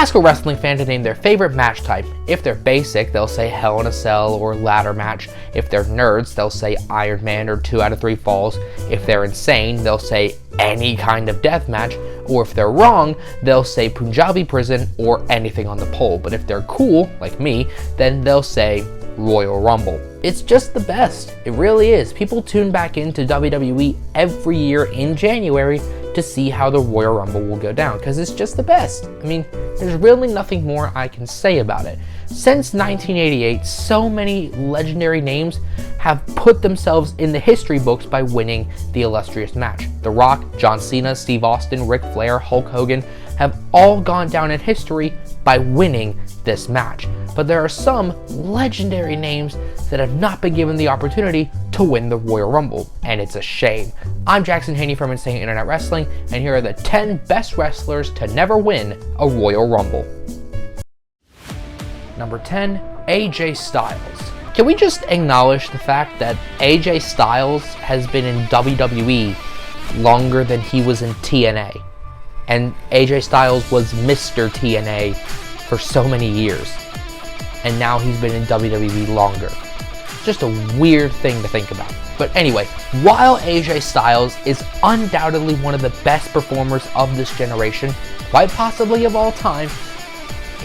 Ask a wrestling fan to name their favorite match type. If they're basic, they'll say Hell in a Cell or ladder match. If they're nerds, they'll say Iron Man or 2 out of 3 falls. If they're insane, they'll say any kind of death match. Or if they're wrong, they'll say Punjabi prison or anything on the pole. But if they're cool, like me, then they'll say Royal Rumble. It's just the best. It really is. People tune back into WWE every year in January to see how the Royal Rumble will go down, because it's just the best. I mean, there's really nothing more I can say about it. Since 1988, so many legendary names have put themselves in the history books by winning the illustrious match. The Rock, John Cena, Steve Austin, Ric Flair, Hulk Hogan have all gone down in history by winning this match. But there are some legendary names that have not been given the opportunity to win the Royal Rumble, and it's a shame. I'm Jackson Haney from Insane Internet Wrestling, and here are the 10 best wrestlers to never win a Royal Rumble. Number 10, AJ Styles. Can we just acknowledge the fact that AJ Styles has been in WWE longer than he was in TNA? And AJ Styles was Mr. TNA for so many years, and now he's been in WWE longer. Just a weird thing to think about. But anyway, while AJ Styles is undoubtedly one of the best performers of this generation, quite possibly of all time,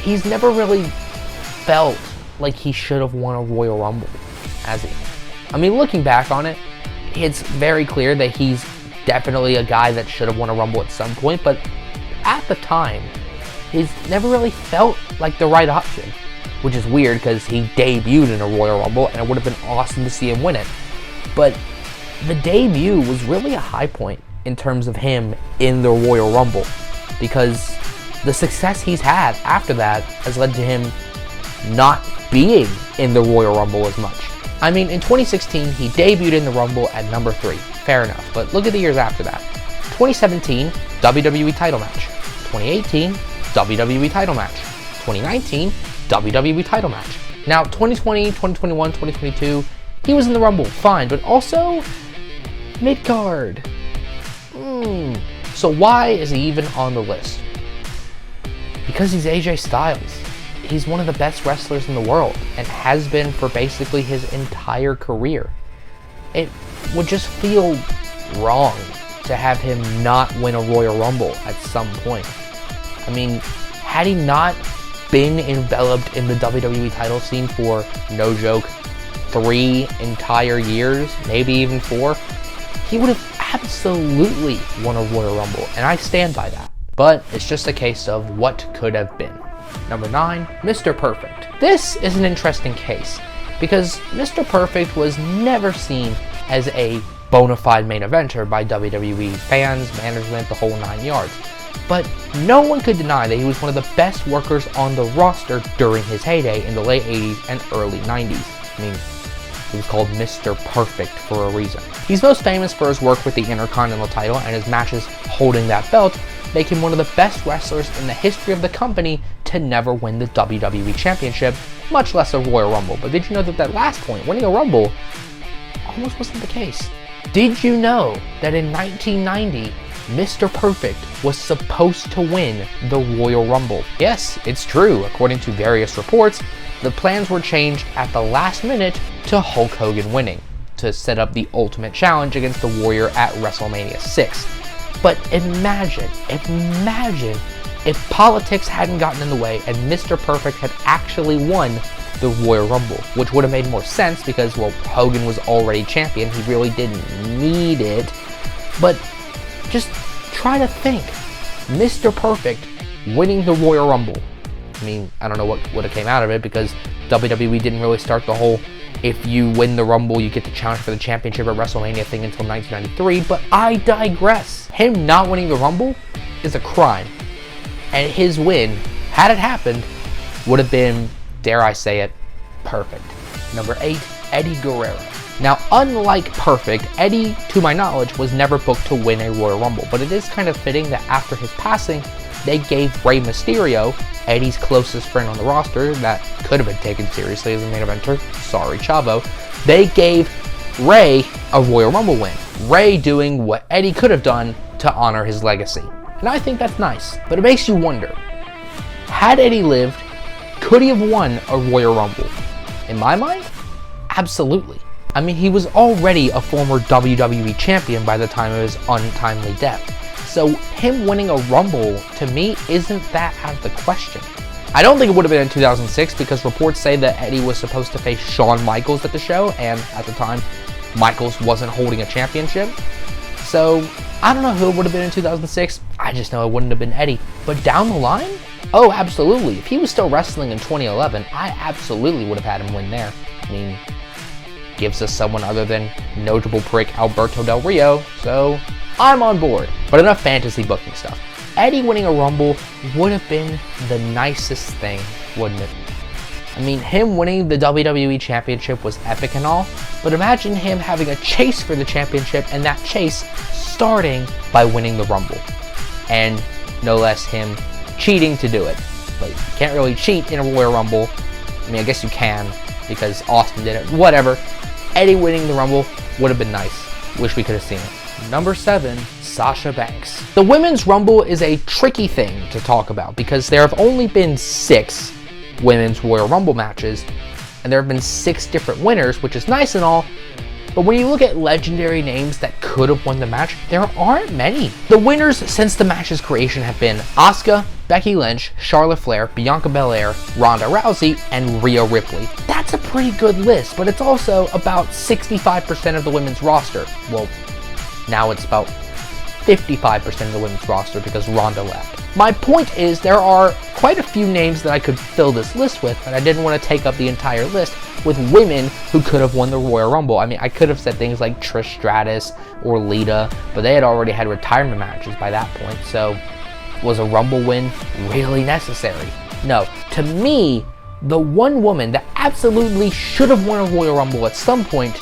he's never really felt like he should have won a Royal Rumble, has he? I mean, looking back on it, it's very clear that he's definitely a guy that should have won a Rumble at some point, but at the time, he's never really felt like the right option, which is weird because he debuted in a Royal Rumble and it would have been awesome to see him win it. But the debut was really a high point in terms of him in the Royal Rumble, because the success he's had after that has led to him not being in the Royal Rumble as much. I mean, in 2016, he debuted in the Rumble at number 3. Fair enough, but look at the years after that. 2017, WWE title match. 2018, WWE title match. 2019, WWE title match. Now, 2020, 2021, 2022, he was in the Rumble, fine, but also mid-card. So why is he even on the list? Because he's AJ Styles. He's one of the best wrestlers in the world and has been for basically his entire career. It would just feel wrong to have him not win a Royal Rumble at some point. I mean, had he not been enveloped in the WWE title scene for, no joke, 3 entire years, maybe even 4, he would have absolutely won a Royal Rumble, and I stand by that. But it's just a case of what could have been. Number 9, Mr. Perfect. This is an interesting case because Mr. Perfect was never seen as a bona fide main eventer by WWE fans, management, the whole 9 yards. But no one could deny that he was one of the best workers on the roster during his heyday in the late 80s and early 90s. I mean, he was called Mr. Perfect for a reason. He's most famous for his work with the Intercontinental title, and his matches holding that belt make him one of the best wrestlers in the history of the company to never win the WWE Championship, much less a Royal Rumble. But did you know that that last point, winning a Rumble, almost wasn't the case? Did you know that in 1990, Mr. Perfect was supposed to win the Royal Rumble? Yes, it's true. According to various reports, the plans were changed at the last minute to Hulk Hogan winning, to set up the ultimate challenge against the Warrior at WrestleMania 6. But imagine if politics hadn't gotten in the way and Mr. Perfect had actually won the Royal Rumble, which would have made more sense because, well, Hogan was already champion. He really didn't need it. But just try to think. Mr. Perfect winning the Royal Rumble. I mean, I don't know what would have came out of it because WWE didn't really start the whole if you win the Rumble, you get the challenge for the championship at WrestleMania thing until 1993, but I digress. Him not winning the Rumble is a crime. And his win, had it happened, would have been, dare I say it, perfect. Number 8, Eddie Guerrero. Now, unlike Perfect, Eddie, to my knowledge, was never booked to win a Royal Rumble, but it is kind of fitting that after his passing, they gave Rey Mysterio, Eddie's closest friend on the roster that could have been taken seriously as a main eventer, sorry Chavo, they gave Rey a Royal Rumble win. Rey doing what Eddie could have done to honor his legacy. And I think that's nice, but it makes you wonder, Had Eddie lived, could he have won a Royal Rumble? In my mind, absolutely. I mean, he was already a former WWE champion by the time of his untimely death. So him winning a Rumble, to me, isn't that out of the question. I don't think it would have been in 2006 because reports say that Eddie was supposed to face Shawn Michaels at the show, and at the time, Michaels wasn't holding a championship. So I don't know who it would have been in 2006. I just know it wouldn't have been Eddie. But down the line, oh, absolutely. If he was still wrestling in 2011, I absolutely would have had him win there. I mean, gives us someone other than notable prick Alberto Del Rio, so I'm on board. But enough fantasy booking stuff. Eddie winning a Rumble would have been the nicest thing, wouldn't it? I mean, him winning the WWE Championship was epic and all, but imagine him having a chase for the championship and that chase starting by winning the Rumble. And no less him cheating to do it. But you can't really cheat in a Royal Rumble. I mean, I guess you can because Austin did it. Whatever. Eddie winning the Rumble would have been nice. Wish we could have seen it. Number 7, Sasha Banks. The Women's Rumble is a tricky thing to talk about because there have only been 6 Women's Royal Rumble matches, and there have been 6 different winners, which is nice and all, but when you look at legendary names that could have won the match, there aren't many. The winners since the match's creation have been Asuka, Becky Lynch, Charlotte Flair, Bianca Belair, Ronda Rousey, and Rhea Ripley. That's a pretty good list, but it's also about 65% of the women's roster. Well, now it's about 55% of the women's roster because Ronda left. My point is there are quite a few names that I could fill this list with, and I didn't want to take up the entire list with women who could have won the Royal Rumble. I mean, I could have said things like Trish Stratus or Lita, but they had already had retirement matches by that point, so was a Rumble win really necessary? No. To me, the one woman that absolutely should have won a Royal Rumble at some point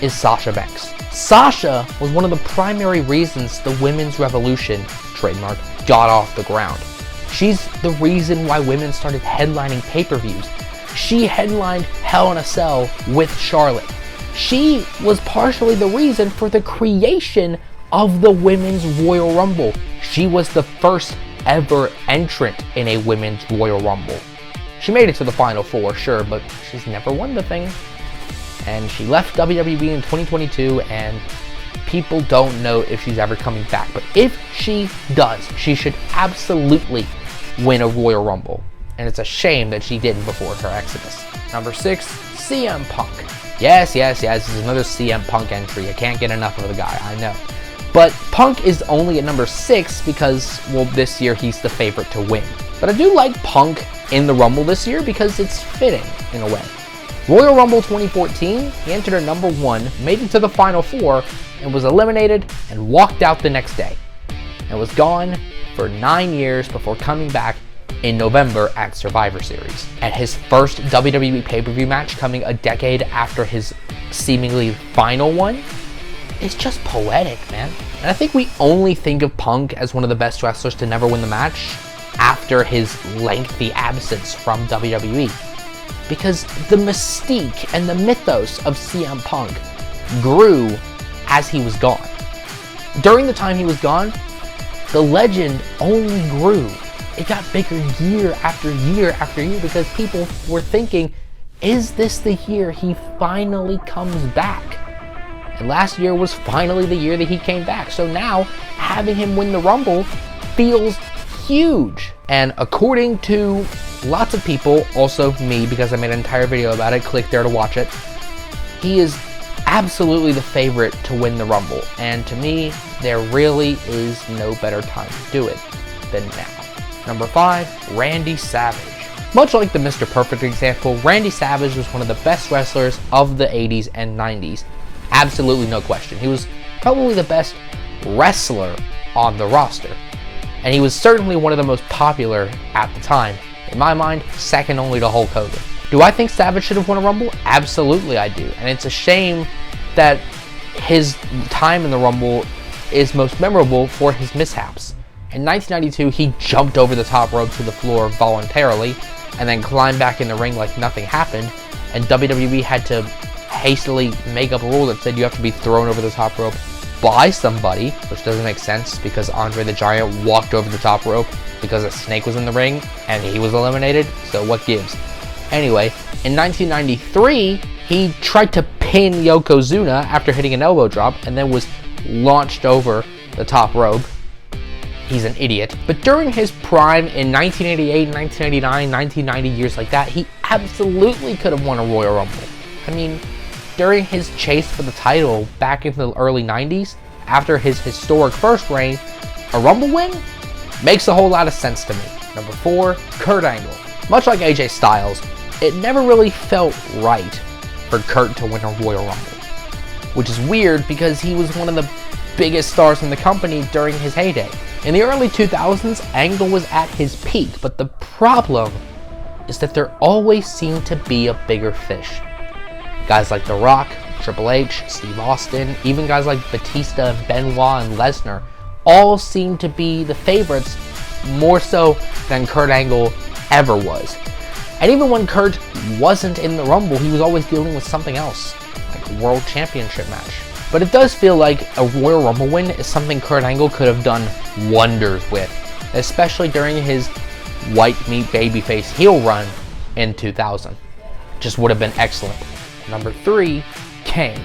is Sasha Banks. Sasha was one of the primary reasons the women's revolution, trademark, got off the ground. She's the reason why women started headlining pay-per-views. She headlined Hell in a Cell with Charlotte. She was partially the reason for the creation of the Women's Royal Rumble. She was the first ever entrant in a Women's Royal Rumble. She made it to the Final Four, sure, but she's never won the thing. And she left WWE in 2022, and people don't know if she's ever coming back. But if she does, she should absolutely win a Royal Rumble. And it's a shame that she didn't before her exodus. Number 6, CM Punk. Yes, this is another CM Punk entry. I can't get enough of the guy, I know. But Punk is only at number 6 because, well, this year he's the favorite to win. But I do like Punk in the Rumble this year because it's fitting in a way. Royal Rumble 2014, he entered at number 1, made it to the Final Four, and was eliminated and walked out the next day. And was gone for 9 years before coming back in November at Survivor Series. At his first WWE pay-per-view match coming a decade after his seemingly final one, it's just poetic, man. And I think we only think of Punk as one of the best wrestlers to never win the match after his lengthy absence from WWE. Because the mystique and the mythos of CM Punk grew as he was gone. During the time he was gone, the legend only grew. It got bigger year after year after year because people were thinking, is this the year he finally comes back? And last year was finally the year that he came back. So now, having him win the Rumble feels huge. And according to lots of people, also me, because I made an entire video about it, click there to watch it, he is absolutely the favorite to win the Rumble. And to me, there really is no better time to do it than now. Number 5, Randy Savage. Much like the Mr. Perfect example, Randy Savage was one of the best wrestlers of the 80s and 90s. Absolutely no question. He was probably the best wrestler on the roster. And he was certainly one of the most popular at the time. In my mind, second only to Hulk Hogan. Do I think Savage should have won a Rumble? Absolutely I do. And it's a shame that his time in the Rumble is most memorable for his mishaps. In 1992, he jumped over the top rope to the floor voluntarily and then climbed back in the ring like nothing happened. And WWE had to hastily make up a rule that said you have to be thrown over the top rope by somebody, which doesn't make sense because Andre the Giant walked over the top rope because a snake was in the ring and he was eliminated, so what gives? Anyway, in 1993, he tried to pin Yokozuna after hitting an elbow drop and then was launched over the top rope. He's an idiot. But during his prime in 1988, 1989, 1990, years like that, he absolutely could have won a Royal Rumble. I mean, during his chase for the title back in the early 90s, after his historic first reign, a Rumble win makes a whole lot of sense to me. Number 4, Kurt Angle. Much like AJ Styles, it never really felt right for Kurt to win a Royal Rumble, which is weird because he was one of the biggest stars in the company during his heyday. In the early 2000s, Angle was at his peak, but the problem is that there always seemed to be a bigger fish. Guys like The Rock, Triple H, Steve Austin, even guys like Batista, Benoit, and Lesnar all seemed to be the favorites more so than Kurt Angle ever was. And even when Kurt wasn't in the Rumble, he was always dealing with something else, like a World Championship match. But it does feel like a Royal Rumble win is something Kurt Angle could have done wonders with, especially during his white meat babyface heel run in 2000. Just would have been excellent. Number 3, Kane.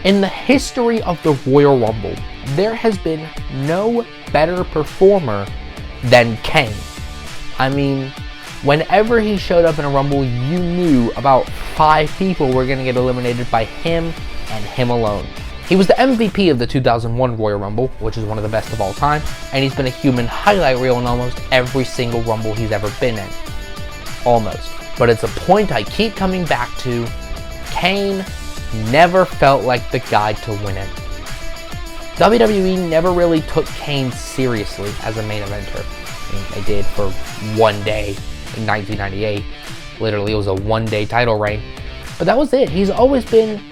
In the history of the Royal Rumble, there has been no better performer than Kane. I mean, whenever he showed up in a Rumble, you knew about 5 people were going to get eliminated by him and him alone. He was the MVP of the 2001 Royal Rumble, which is one of the best of all time, and he's been a human highlight reel in almost every single Rumble he's ever been in. Almost. But it's a point I keep coming back to. Kane never felt like the guy to win it. WWE never really took Kane seriously as a main eventer. I mean, they did for one day in 1998. Literally, it was a one-day title reign. But that was it. He's always been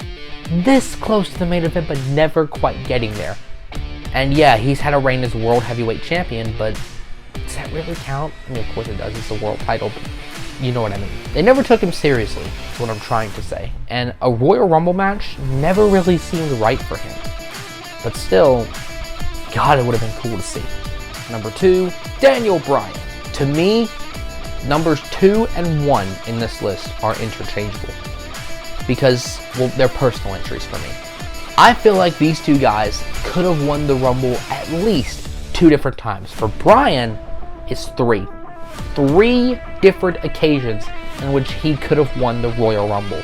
this close to the main event, but never quite getting there. And yeah, he's had a reign as World Heavyweight Champion, but does that really count? I mean, of course it does. It's a world title, but you know what I mean. They never took him seriously, is what I'm trying to say. And a Royal Rumble match never really seemed right for him. But still, God, it would have been cool to see. Number 2, Daniel Bryan. To me, numbers 2 and 1 in this list are interchangeable because, well, they're personal entries for me. I feel like these two guys could have won the Rumble at least 2 different times. For Bryan, it's 3. 3 different occasions in which he could have won the Royal Rumble.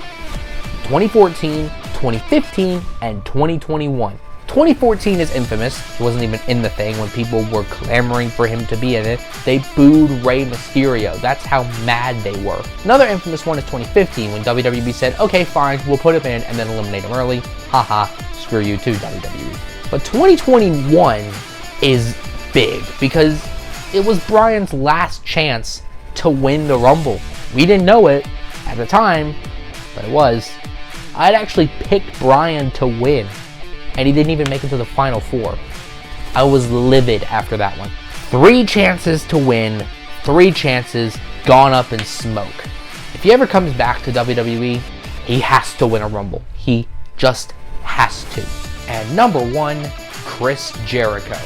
2014, 2015, and 2021. 2014 is infamous. He wasn't even in the thing when people were clamoring for him to be in it. They booed Rey Mysterio. That's how mad they were. Another infamous one is 2015 when WWE said, okay, fine, we'll put him in and then eliminate him early. Haha, screw you too, WWE. But 2021 is big because it was Bryan's last chance to win the Rumble. We didn't know it at the time, but it was. I'd actually picked Bryan to win, and he didn't even make it to the Final 4. I was livid after that one. 3 chances to win, 3 chances gone up in smoke. If he ever comes back to WWE, he has to win a Rumble. He just has to. And number 1, Chris Jericho.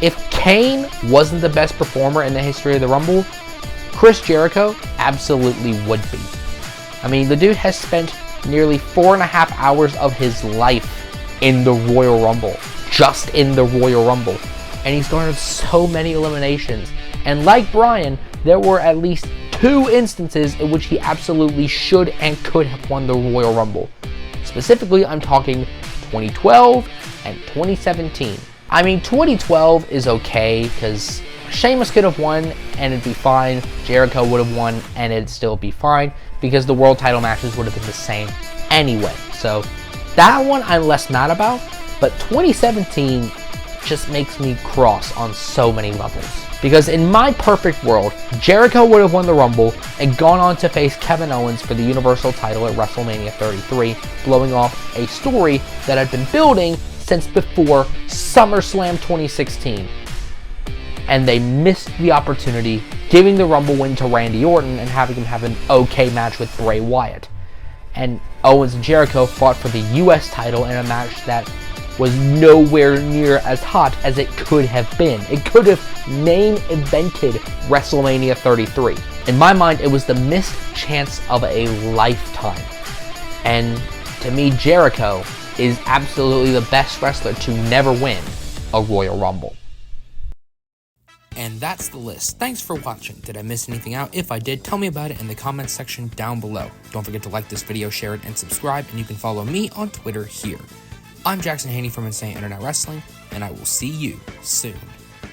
If Kane wasn't the best performer in the history of the Rumble, Chris Jericho absolutely would be. I mean, the dude has spent nearly 4.5 hours of his life in the Royal Rumble, just in the Royal Rumble, and he's garnered so many eliminations. And like Bryan, there were at least 2 instances in which he absolutely should and could have won the Royal Rumble. Specifically, I'm talking 2012 and 2017. I mean, 2012 is okay because Sheamus could have won and it'd be fine. Jericho would have won and it'd still be fine because the world title matches would have been the same anyway. So that one I'm less mad about, but 2017 just makes me cross on so many levels. Because in my perfect world, Jericho would have won the Rumble and gone on to face Kevin Owens for the Universal title at WrestleMania 33, blowing off a story that had been building since before SummerSlam 2016. And they missed the opportunity, giving the Rumble win to Randy Orton and having him have an okay match with Bray Wyatt. And Owens and Jericho fought for the US title in a match that was nowhere near as hot as it could have been. It could have main evented WrestleMania 33. In my mind, it was the missed chance of a lifetime. And to me, Jericho is absolutely the best wrestler to never win a Royal Rumble. And that's the list. Thanks for watching. Did I miss anything out? If I did, tell me about it in the comments section down below. Don't forget to like this video, share it, and subscribe, and you can follow me on Twitter here. I'm Jackson Haney from Insane Internet Wrestling, and I will see you soon.